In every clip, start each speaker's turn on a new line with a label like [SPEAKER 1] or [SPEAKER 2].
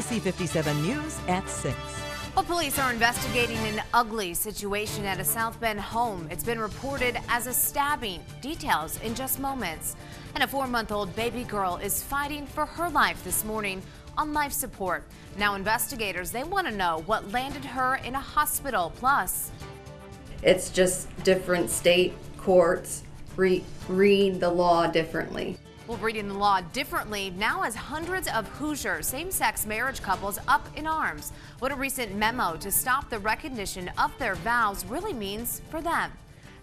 [SPEAKER 1] ABC 57 News at 6.
[SPEAKER 2] Well, police are investigating an ugly situation at a South Bend home. It's been reported as a stabbing. Details in just moments. And a 4-month-old baby girl is fighting for her life this morning on life support. Now investigators, they want to know what landed her in a hospital. Plus,
[SPEAKER 3] it's just different state courts read the law differently.
[SPEAKER 2] Well, reading the law differently now as hundreds of Hoosier same-sex marriage couples up in arms. What a recent memo to stop the recognition of their vows really means for them.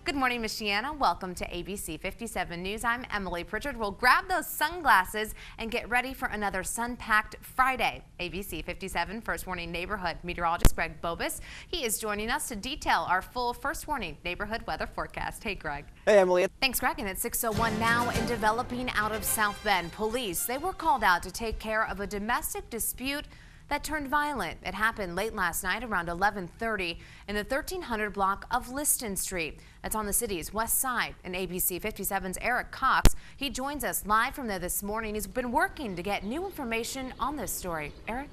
[SPEAKER 2] Good morning, Michiana. Welcome to ABC 57 News. I'm Emily Pritchard. We'll grab those sunglasses and get ready for another sun-packed Friday. ABC 57 First Warning Neighborhood meteorologist Greg Bobus. He is joining us to detail our full First Warning neighborhood weather forecast. Hey, Greg.
[SPEAKER 4] Hey, Emily.
[SPEAKER 2] Thanks, Greg. And at 6:01 now, in developing out of South Bend, police, they were called out to take care of a domestic dispute that turned violent. It happened late last night around 11:30 in the 1300 block of Liston Street. That's on the city's west side. And ABC 57's Eric Cox, he joins us live from there this morning. He's been working to get new information on this story. Eric?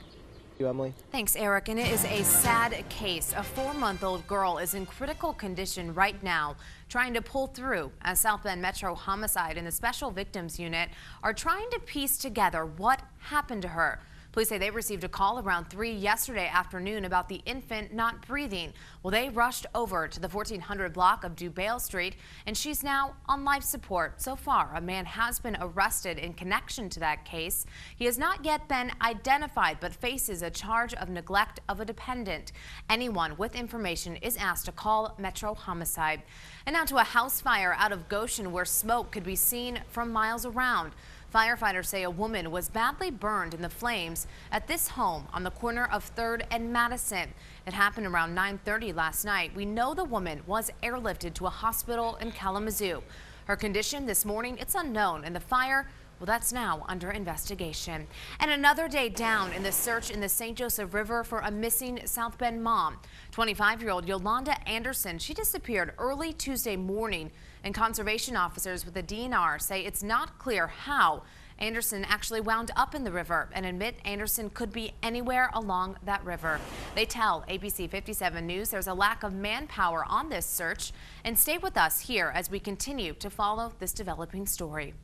[SPEAKER 4] You, Emily.
[SPEAKER 2] Thanks, Eric. And it is a sad case. A 4-month-old girl is in critical condition right now, trying to pull through as South Bend Metro Homicide and the Special Victims Unit are trying to piece together what happened to her. Police say they received a call around 3 yesterday afternoon about the infant not breathing. Well, they rushed over to the 1400 block of Dubail Street, and she's now on life support. So far, a man has been arrested in connection to that case. He has not yet been identified, but faces a charge of neglect of a dependent. Anyone with information is asked to call Metro Homicide. And now to a house fire out of Goshen where smoke could be seen from miles around. Firefighters say a woman was badly burned in the flames at this home on the corner of 3rd and Madison. It happened around 9:30 last night. We know the woman was airlifted to a hospital in Kalamazoo. Her condition this morning, it's unknown, and the fire, well, that's now under investigation. And another day down in the search in the St. Joseph River for a missing South Bend mom. 25-year-old Yolanda Anderson, she disappeared early Tuesday morning, and conservation officers with the DNR say it's not clear how Anderson actually wound up in the river and admit Anderson could be anywhere along that river. They tell ABC 57 News there's a lack of manpower on this search, and stay with us here as we continue to follow this developing story.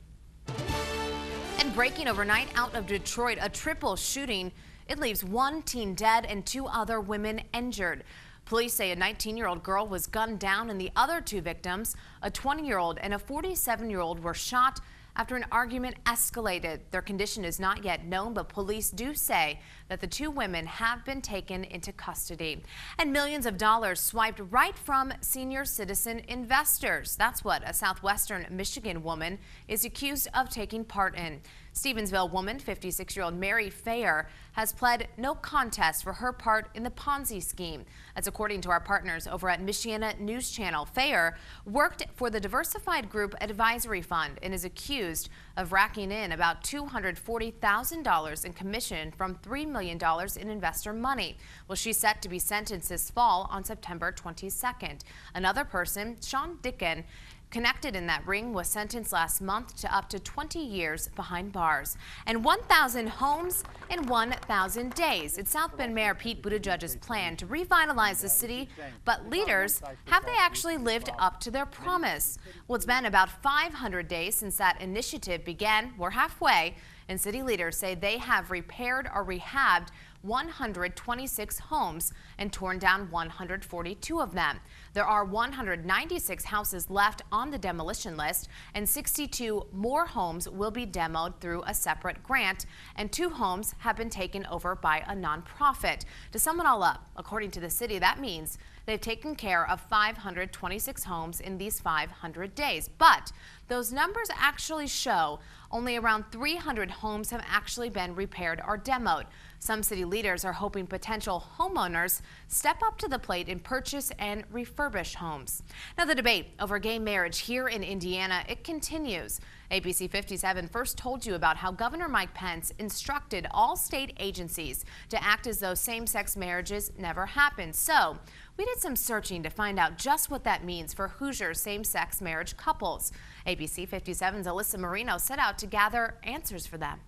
[SPEAKER 2] And breaking overnight out of Detroit, a triple shooting. It leaves 1 teen dead and 2 other women injured. Police say a 19-year-old girl was gunned down and the other 2 victims, a 20-year-old and a 47-year-old, were shot after an argument escalated. Their condition is not yet known, but police do say that the 2 women have been taken into custody. And millions of dollars swiped right from senior citizen investors. That's what a southwestern Michigan woman is accused of taking part in. Stevensville woman, 56-year-old Mary Fayer, has pled no contest for her part in the Ponzi scheme. That's according to our partners over at Michiana News Channel. Fayer worked for the Diversified Group Advisory Fund and is accused of racking in about $240,000 in commission from $3 million in investor money. Well, she's set to be sentenced this fall on September 22nd. Another person, Sean Dicken, connected in that ring, was sentenced last month to up to 20 years behind bars. And 1,000 homes in 1,000 days. It's South Bend Mayor Pete Buttigieg's plan to revitalize the city, but leaders, have they actually lived up to their promise? Well, it's been about 500 days since that initiative began. We're halfway, and city leaders say they have repaired or rehabbed 126 homes and torn down 142 of them. There are 196 houses left on the demolition list, and 62 more homes will be demoed through a separate grant, and 2 homes have been taken over by a nonprofit. To sum it all up, according to the city, that means they've taken care of 526 homes in these 500 days. But those numbers actually show only around 300 homes have actually been repaired or demoed. Some city leaders are hoping potential homeowners step up to the plate and purchase and refurbish homes. Now, the debate over gay marriage here in Indiana, it continues. ABC 57 first told you about how Governor Mike Pence instructed all state agencies to act as though same-sex marriages never happened. So we did some searching to find out just what that means for Hoosier same-sex marriage couples. ABC 57's Alyssa Marino set out to gather answers for them.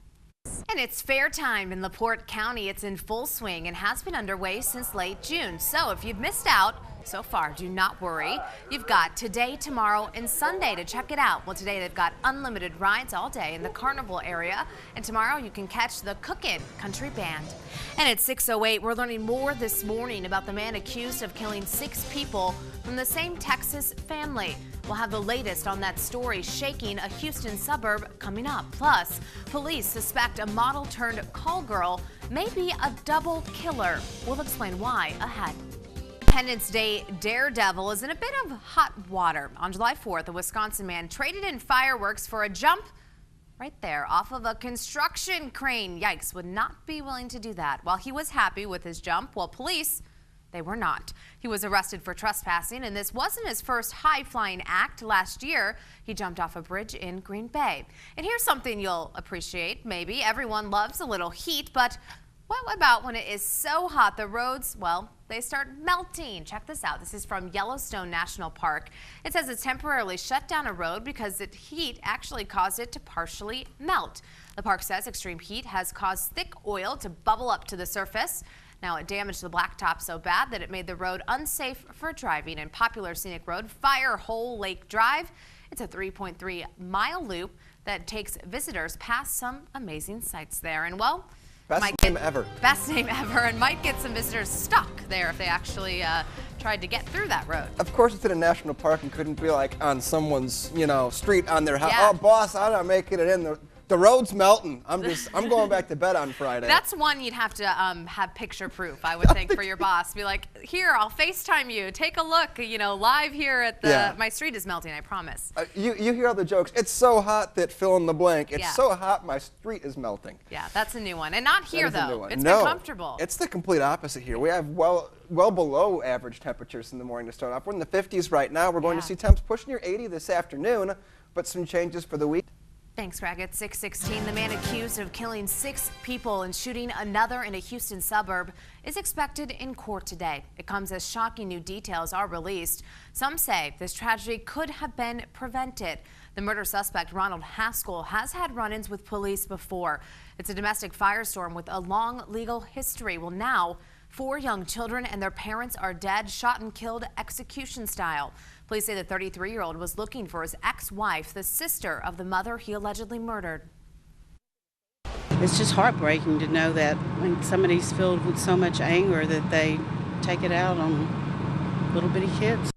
[SPEAKER 2] And it's fair time in LaPorte County. It's in full swing and has been underway since late June. So if you've missed out so far, do not worry. You've got today, tomorrow, and Sunday to check it out. Well, today they've got unlimited rides all day in the carnival area. And tomorrow you can catch the Cookin' Country Band. And at 6:08, we're learning more this morning about the man accused of killing 6 people from the same Texas family. We'll have the latest on that story shaking a Houston suburb coming up. Plus, police suspect a model turned call girl may be a double killer. We'll explain why ahead. Independence Day daredevil is in a bit of hot water. On July 4th, a Wisconsin man traded in fireworks for a jump right there off of a construction crane. Yikes, would not be willing to do that. While he was happy with his jump, well, police, they were not. He was arrested for trespassing, and this wasn't his first high-flying act. Last year, he jumped off a bridge in Green Bay. And here's something you'll appreciate, maybe. Everyone loves a little heat, but what about when it is so hot the roads, well, they start melting? Check this out. This is from Yellowstone National Park. It says it's temporarily shut down a road because the heat actually caused it to partially melt. The park says extreme heat has caused thick oil to bubble up to the surface. Now, it damaged the blacktop so bad that it made the road unsafe for driving. And popular scenic road Fire Hole Lake Drive, it's a 3.3-mile loop that takes visitors past some amazing sights there. And well,
[SPEAKER 4] best name ever.
[SPEAKER 2] Best name ever, and might get some visitors stuck there if they actually tried to get through that road.
[SPEAKER 4] Of course, it's in a national park and couldn't be like on someone's, street on their house.
[SPEAKER 2] Yeah.
[SPEAKER 4] Oh, boss, I'm not making it in. The road's melting. I'm going back to bed on Friday.
[SPEAKER 2] That's one you'd have to have picture proof, I would think, for your boss. Be like, here, I'll FaceTime you. Take a look, live here at the, my street is melting, I promise.
[SPEAKER 4] You hear all the jokes. It's so hot that fill in the blank. It's so hot my street is melting.
[SPEAKER 2] Yeah, that's a new one. And not here, though. It's
[SPEAKER 4] been
[SPEAKER 2] comfortable.
[SPEAKER 4] It's the complete opposite here. We have well below average temperatures in the morning to start off. We're in the 50s right now. We're going to see temps pushing near 80 this afternoon, but some changes for the week.
[SPEAKER 2] Thanks, Greg. At 6:16, the man accused of killing 6 people and shooting another in a Houston suburb is expected in court today. It comes as shocking new details are released. Some say this tragedy could have been prevented. The murder suspect, Ronald Haskell, has had run-ins with police before. It's a domestic firestorm with a long legal history. Well, now 4 young children and their parents are dead, shot and killed execution style. Police say the 33-year-old was looking for his ex-wife, the sister of the mother he allegedly murdered.
[SPEAKER 5] It's just heartbreaking to know that when somebody's filled with so much anger that they take it out on little bitty kids.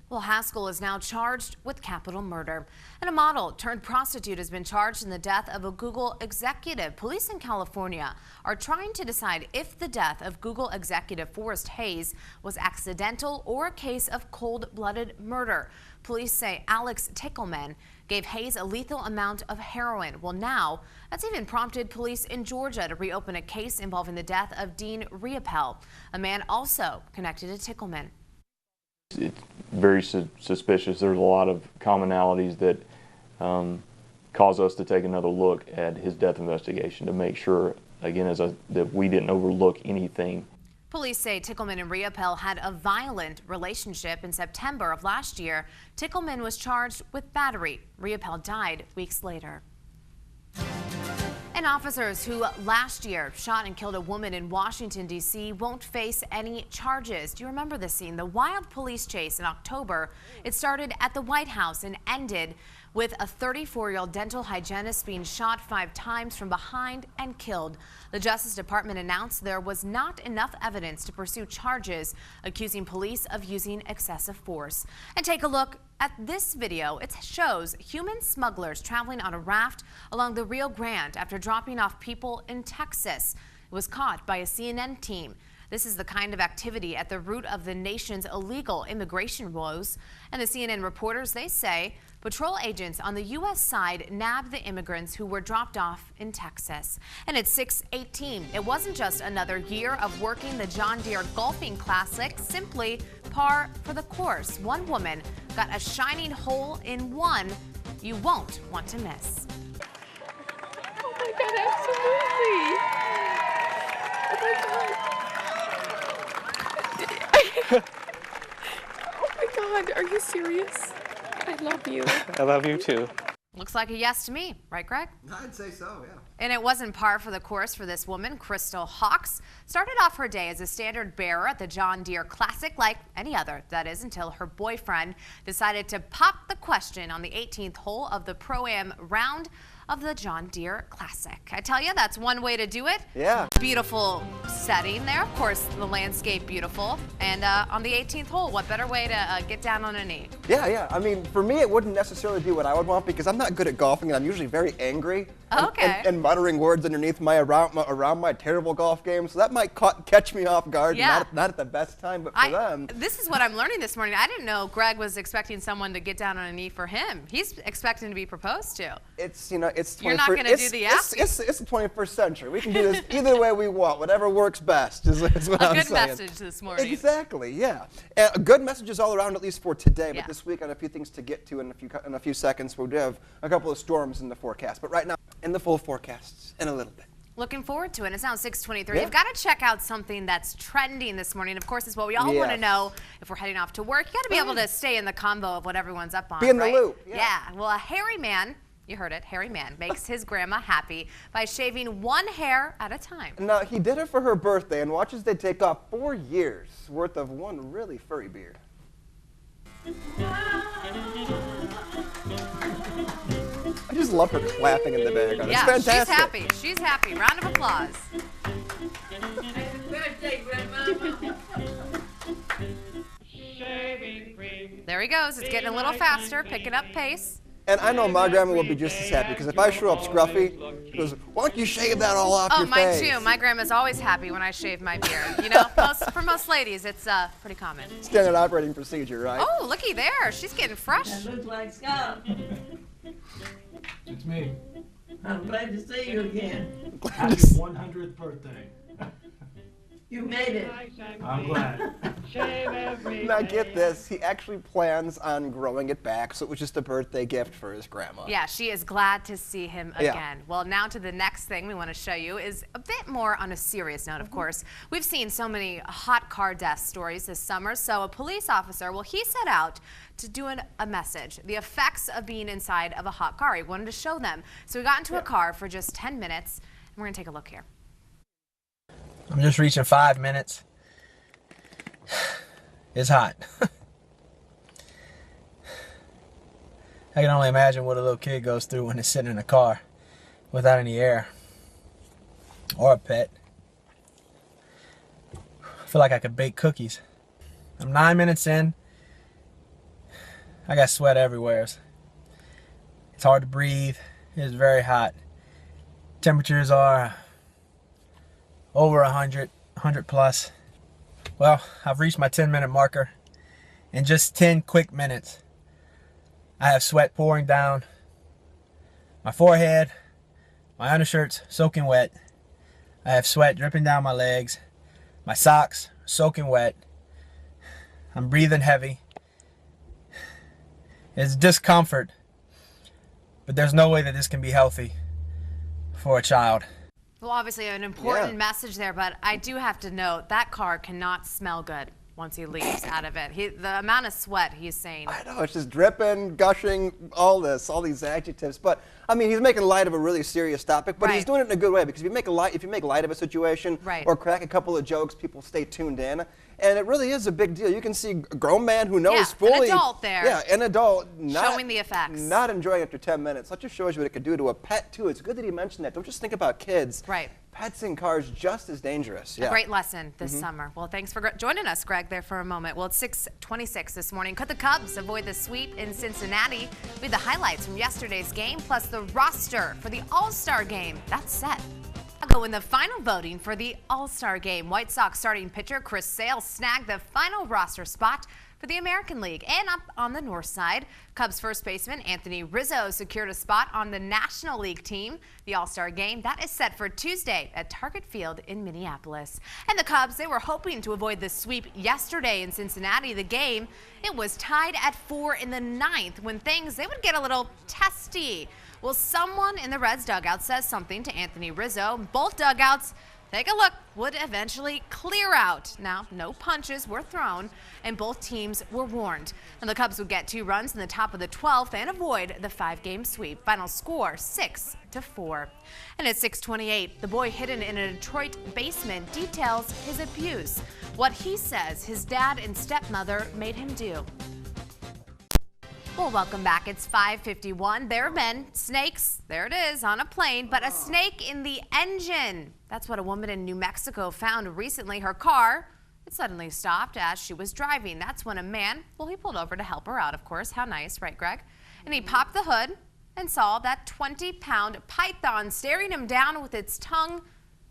[SPEAKER 2] Well, Haskell is now charged with capital murder. And a model turned prostitute has been charged in the death of a Google executive. Police in California are trying to decide if the death of Google executive Forrest Hayes was accidental or a case of cold-blooded murder. Police say Alex Tickleman gave Hayes a lethal amount of heroin. Well, now that's even prompted police in Georgia to reopen a case involving the death of Dean Riopel, a man also connected to Tickleman.
[SPEAKER 6] It's very suspicious. There's a lot of commonalities that cause us to take another look at his death investigation to make sure, again, that we didn't overlook anything.
[SPEAKER 2] Police say Tickleman and Riopel had a violent relationship. In September of last year, Tickleman was charged with battery. Riopel died weeks later. And officers who last year shot and killed a woman in Washington, D.C. won't face any charges. Do you remember this scene? The wild police chase in October. It started at the White House and ended with a 34-year-old dental hygienist being shot 5 times from behind and killed. The Justice Department announced there was not enough evidence to pursue charges, accusing police of using excessive force. And take a look at this video. It shows human smugglers traveling on a raft along the Rio Grande after dropping off people in Texas. It was caught by a CNN team. This is the kind of activity at the root of the nation's illegal immigration woes. And the CNN reporters, they say patrol agents on the U.S. side nabbed the immigrants who were dropped off in Texas. And at 6:18, it wasn't just another year of working the John Deere Golfing Classic, simply par for the course. One woman got a shining hole in one you won't want to miss.
[SPEAKER 7] Oh my God, absolutely. Oh my God. Oh my God, are you serious? I love you.
[SPEAKER 8] I love you too.
[SPEAKER 2] Looks like a yes to me, right, Greg?
[SPEAKER 4] I'd say so, yeah.
[SPEAKER 2] And it wasn't par for the course for this woman. Crystal Hawks started off her day as a standard bearer at the John Deere Classic, like any other, that is, until her boyfriend decided to pop the question on the 18th hole of the Pro-Am round of the John Deere Classic. I tell you, that's one way to do it.
[SPEAKER 4] Yeah.
[SPEAKER 2] Beautiful setting there. Of course, the landscape beautiful. And on the 18th hole, what better way to get down on a knee?
[SPEAKER 4] Yeah. I mean, for me, it wouldn't necessarily be what I would want because I'm not good at golfing and I'm usually very angry.
[SPEAKER 2] Okay.
[SPEAKER 4] And muttering words underneath around my terrible golf game. So that might catch me off guard.
[SPEAKER 2] Yeah.
[SPEAKER 4] Not at the best time, but for them.
[SPEAKER 2] This is what I'm learning this morning. I didn't know Greg was expecting someone to get down on a knee for him. He's expecting to be proposed to.
[SPEAKER 4] It's, it's 21st.
[SPEAKER 2] You're not going to do the asking.
[SPEAKER 4] It's the 21st century. We can do this either way we want. Whatever works best is what I'm saying.
[SPEAKER 2] A good message this morning.
[SPEAKER 4] Exactly, yeah. Good messages all around, at least for today.
[SPEAKER 2] Yeah.
[SPEAKER 4] But this week, I have a few things to get to in a few seconds. We do have a couple of storms in the forecast. But right now, in the full forecasts in a little bit.
[SPEAKER 2] Looking forward to it. It's now 6:23.
[SPEAKER 4] Yeah.
[SPEAKER 2] You've got to check out something that's trending this morning. Of course, it's what we all want to know if we're heading off to work. You got to be able to stay in the combo of what everyone's up on.
[SPEAKER 4] Be in the
[SPEAKER 2] right?
[SPEAKER 4] loop.
[SPEAKER 2] Yeah. Well, a hairy man, you heard it, hairy man, makes his grandma happy by shaving one hair at a time.
[SPEAKER 4] Now, he did it for her birthday, and watch as they take off 4 years worth of one really furry beard. I just love her clapping in the background.
[SPEAKER 2] Yeah,
[SPEAKER 4] it's fantastic.
[SPEAKER 2] she's happy. She's happy. Round of applause. There he goes. It's getting a little faster, picking up pace.
[SPEAKER 4] And I know my grandma will be just as happy, because if I show up scruffy, she goes, why don't you shave that all off your
[SPEAKER 2] mine
[SPEAKER 4] face?
[SPEAKER 2] too. My grandma's always happy when I shave my beard. You know, for most ladies, it's pretty common.
[SPEAKER 4] Standard operating procedure, right?
[SPEAKER 2] Oh, looky there. She's getting fresh.
[SPEAKER 8] That looks like Scott.
[SPEAKER 9] It's me.
[SPEAKER 8] I'm glad to see you again.
[SPEAKER 9] Happy 100th birthday.
[SPEAKER 8] You made it.
[SPEAKER 9] I'm glad.
[SPEAKER 4] Now get this, he actually plans on growing it back, so it was just a birthday gift for his grandma.
[SPEAKER 2] Yeah, she is glad to see him
[SPEAKER 4] Yeah.
[SPEAKER 2] again. Well, now to the next thing we want to show you is a bit more on a serious note, of course. We've seen so many hot car death stories this summer, so a police officer, well, he set out to do a message, the effects of being inside of a hot car. He wanted to show them. So we got into a car for just 10 minutes, and we're going to take a look here.
[SPEAKER 10] I'm just reaching 5 minutes. It's hot. I can only imagine what a little kid goes through when they're sitting in a car without any air or a pet. I feel like I could bake cookies. I'm 9 minutes in. I got sweat everywhere. It's hard to breathe. It's very hot. Temperatures are over 100 plus. Well, I've reached my 10-minute marker. In just 10 quick minutes, I have sweat pouring down my forehead, my undershirt's soaking wet. I have sweat dripping down my legs, my socks soaking wet. I'm breathing heavy. It's discomfort, but there's no way that this can be healthy for a child.
[SPEAKER 2] Well, obviously an important message there, but I do have to note that car cannot smell good once he leaves out of it. The amount of sweat he's saying.
[SPEAKER 4] I know, it's just dripping, gushing, all these adjectives. But I mean, he's making light of a really serious topic, but he's doing it in a good way, because if you make light of a situation or crack a couple of jokes, people stay tuned in. And it really is a big deal. You can see a grown man who knows fully.
[SPEAKER 2] An adult there.
[SPEAKER 4] Yeah, an adult.
[SPEAKER 2] Showing the effects.
[SPEAKER 4] Not enjoying it after 10 minutes. That just shows you what it could do to a pet, too. It's good that he mentioned that. Don't just think about kids.
[SPEAKER 2] Right.
[SPEAKER 4] Pets in cars just as dangerous.
[SPEAKER 2] A great lesson this summer. Well, thanks for joining us, Greg, there for a moment. Well, it's 6:26 this morning. Could the Cubs avoid the sweep in Cincinnati? We have the highlights from yesterday's game, plus the roster for the All-Star game. That's set. I'll go in the final voting for the All-Star game. White Sox starting pitcher Chris Sale snagged the final roster spot for the American League. And up on the north side, Cubs first baseman Anthony Rizzo secured a spot on the National League team. The All-Star game, that is set for Tuesday at Target Field in Minneapolis. And the Cubs, they were hoping to avoid the sweep yesterday in Cincinnati. The game, it was tied at 4 in the 9th when things, they would get a little testy. Well, someone in the Reds dugout says something to Anthony Rizzo. Both dugouts, take a look, would eventually clear out. Now, no punches were thrown, and both teams were warned. And the Cubs would get 2 runs in the top of the 12th and avoid the 5-game sweep. Final score, 6-4. And at 6:28, the boy hidden in a Detroit basement details his abuse, what he says his dad and stepmother made him do. Well, welcome back. It's 5:51. There have been snakes, there it is, on a plane, but a snake in the engine. That's what a woman in New Mexico found recently. Her car, it suddenly stopped as she was driving. That's when a man, well, he pulled over to help her out, of course. How nice, right, Greg? And he popped the hood and saw that 20-pound python staring him down with its tongue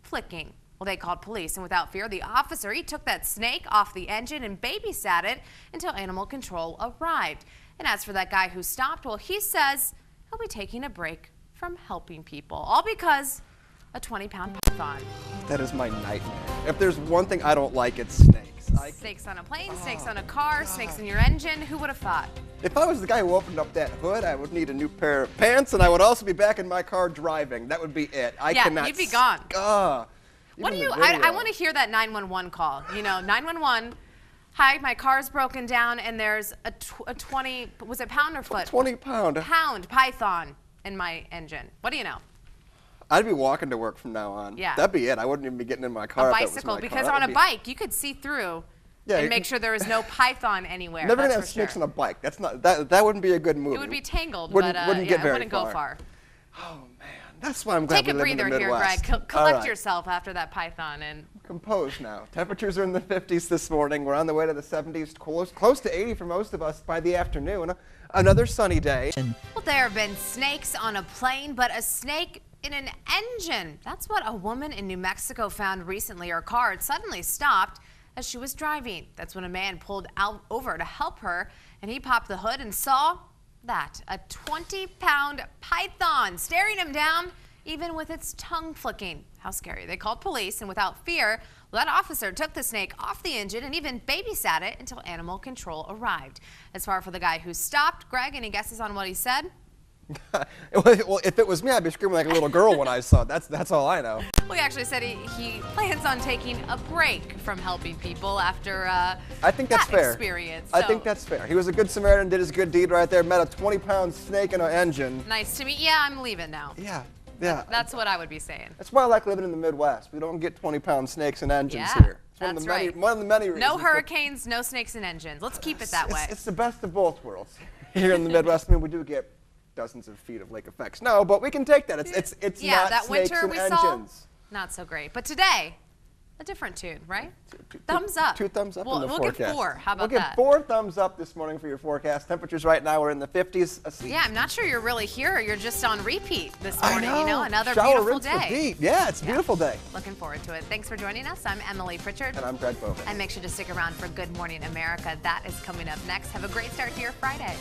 [SPEAKER 2] flicking. Well, they called police, and without fear, the officer, he took that snake off the engine and babysat it until animal control arrived. And as for that guy who stopped, well, he says he'll be taking a break from helping people, all because a 20-pound python.
[SPEAKER 4] That is my nightmare. If there's one thing I don't like, it's snakes.
[SPEAKER 2] Snakes on a plane, snakes on a car, snakes in your engine. Who would have thought?
[SPEAKER 4] If I was the guy who opened up that hood, I would need a new pair of pants, and I would also be back in my car driving. That would be it.
[SPEAKER 2] Yeah, you'd be gone.
[SPEAKER 4] What
[SPEAKER 2] do you? I want to hear that 911 call. You know, 911. Hi, my car's broken down, and there's a 20. Was it pound or foot?
[SPEAKER 4] 20-pound.
[SPEAKER 2] Pound python in my engine. What do you know?
[SPEAKER 4] I'd be walking to work from now on.
[SPEAKER 2] Yeah.
[SPEAKER 4] That'd be it. I wouldn't even be getting in my car.
[SPEAKER 2] A bicycle, because on a bike you could see through and make sure there is no python anywhere.
[SPEAKER 4] Never gonna have snakes on a bike. That's not that wouldn't be a good move.
[SPEAKER 2] It would be tangled,
[SPEAKER 4] wouldn't
[SPEAKER 2] but
[SPEAKER 4] get very
[SPEAKER 2] it wouldn't go far.
[SPEAKER 4] Oh man, that's why I'm glad we live in the Midwest.
[SPEAKER 2] Take a breather here, Greg. Collect yourself after that python and
[SPEAKER 4] compose now. Temperatures are in the 50s this morning. We're on the way to the 70s, close to 80 for most of us by the afternoon. Another sunny day.
[SPEAKER 2] Well, there have been snakes on a plane, but a snake in an engine. That's what a woman in New Mexico found recently. Her car had suddenly stopped as she was driving. That's when a man pulled out over to help her, and he popped the hood and saw that, a 20-pound python staring him down, even with its tongue flicking. How scary. They called police, and without fear, that officer took the snake off the engine and even babysat it until animal control arrived. As far for the guy who stopped, Greg, any guesses on what he said?
[SPEAKER 4] Well, if it was me, I'd be screaming like a little girl when I saw it. That's all I know.
[SPEAKER 2] Well, he actually said he plans on taking a break from helping people after
[SPEAKER 4] I think that's fair.
[SPEAKER 2] Experience.
[SPEAKER 4] I think that's fair. He was a good Samaritan, did his good deed right there, met a 20-pound snake in an engine.
[SPEAKER 2] Nice to meet you. Yeah, I'm leaving now.
[SPEAKER 4] Yeah.
[SPEAKER 2] That's what I would be saying.
[SPEAKER 4] That's why I like living in the Midwest. We don't get 20-pound snakes and engines here.
[SPEAKER 2] That's right.
[SPEAKER 4] One of the many reasons.
[SPEAKER 2] No hurricanes, no snakes and engines. Let's keep it that way.
[SPEAKER 4] It's the best of both worlds. Here in the Midwest, I mean, we do get dozens of feet of lake effects. No, but we can take that. It's not
[SPEAKER 2] that
[SPEAKER 4] snakes
[SPEAKER 2] winter
[SPEAKER 4] and
[SPEAKER 2] we
[SPEAKER 4] engines.
[SPEAKER 2] saw, not so great. But today, a different tune, right? Thumbs up.
[SPEAKER 4] 2 thumbs up in the forecast.
[SPEAKER 2] We'll give 4. How about
[SPEAKER 4] that? We'll give 4 thumbs up this morning for your forecast. Temperatures right now are in the 50s.
[SPEAKER 2] Yeah, I'm not sure you're really here. You're just on repeat this morning.
[SPEAKER 4] I know.
[SPEAKER 2] You know, another
[SPEAKER 4] Shower,
[SPEAKER 2] beautiful
[SPEAKER 4] rinse,
[SPEAKER 2] day.
[SPEAKER 4] repeat. Yeah, it's a beautiful day.
[SPEAKER 2] Looking forward to it. Thanks for joining us. I'm Emily Pritchard.
[SPEAKER 4] And I'm Greg Bowman.
[SPEAKER 2] And make sure to stick around for Good Morning America. That is coming up next. Have a great start to your Friday.